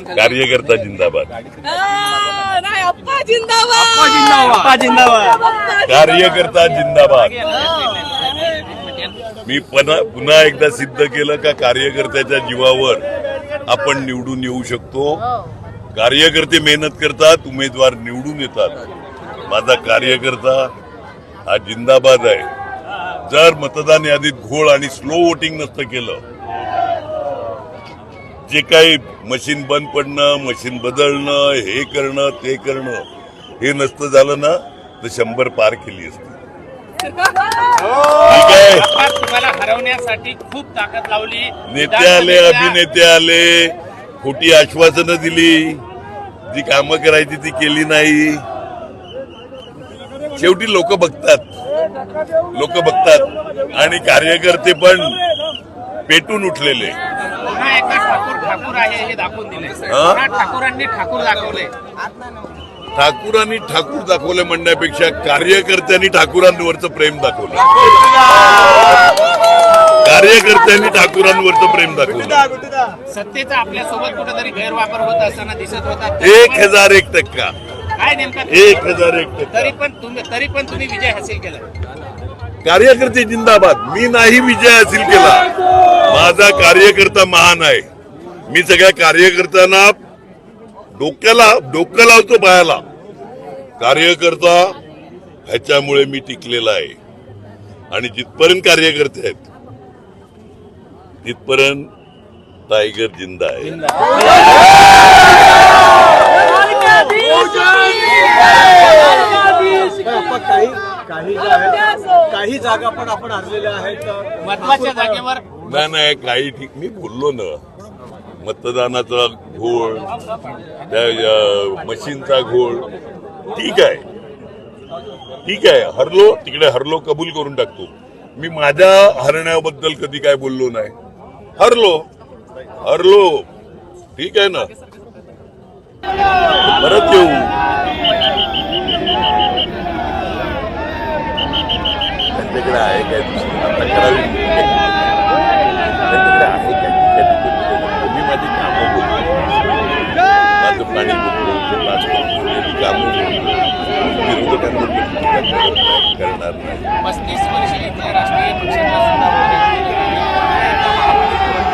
कार्यकर्ता जिंदाबाद, नाही अप्पा जिंदाबाद, अप्पा जिंदाबाद, कार्यकर्ता जिंदाबाद. मी पुन्हा एकदा सिद्ध केलं का कार्यकर्त्याच्या जीवावर आपण निवडून येऊ शकतो. कार्यकर्ते मेहनत करतात, उमेदवार निवडून येतात. माझा कार्यकर्ता हा जिंदाबाद आहे. जर मतदान यादीत घोळ आणि स्लो वोटिंग नसतं केलं, जे काही मशीन बंद पडणं, मशीन बदलणं, हे करणं ते करणं, हे नसतं झालं ना तर 100 पार केली असती. ठीक आहे. तुम्हाला हरवण्यासाठी खूप ताकद लावली, नेते आले, अभिनेते आले, खोटी आश्वासनं दिली, जी कामं करायची ती केली नाही. शेवटी लोक बघतात आणि कार्यकर्ते पण पेटून उठलेले. पुन्हा एकदा ठाकूर आहे हे दाखवून दिले. ठाकूरांनी ठाकूर दाखवले. ठाकूरांनी ठाकूर दाखवले म्हणण्यापेक्षा कार्यकर्त्यांनी ठाकूरांवरचं प्रेम दाखवलं. कार्यकर्त्यांनी ठाकूरांवरचं प्रेम दाखवलं. सत्तेचा आपल्यासोबत कुठेतरी गैरवापर होत असताना दिसत होता. 1001%. काय नेमकं 1001%. तरी पण तुम्ही विजय हासिल केला. कार्यकर्ते जिंदाबाद. मी नाही विजय हासिल केला. माझा कार्यकर्ता महान आहे. मी सगळ्या कार्यकर्त्यांना डोकं लावतो पायाला. कार्यकर्ता ह्याच्यामुळे मी टिकलेला आहे. आणि जिथपर्यंत कार्यकर्ते आहेत तिथपर्यंत टायगर जिंदा आहे. काही जागा पण आपण हरलेल्या आहेत महत्वाच्या जागेवर. नाही काही ठीक. मी बोललो ना, मतदानाचा घोळ, मशीनचा घोळ. ठीक आहे, हरलो तिकडे हरलो, कबूल करून टाकतो. मी माझ्या हरण्याबद्दल कधी काय बोललो नाही. हरलो ठीक आहे ना. परत येऊ. त्यांच्याकडे आहे काय आता करावी, त्यांच्याकडे आहे काय मी माझी कामं बोलतो, माझं पाणी बोलतो, कामं विरोधकांवर करणार नाही. 35 वर्ष इथल्या राष्ट्रीय पक्षाचा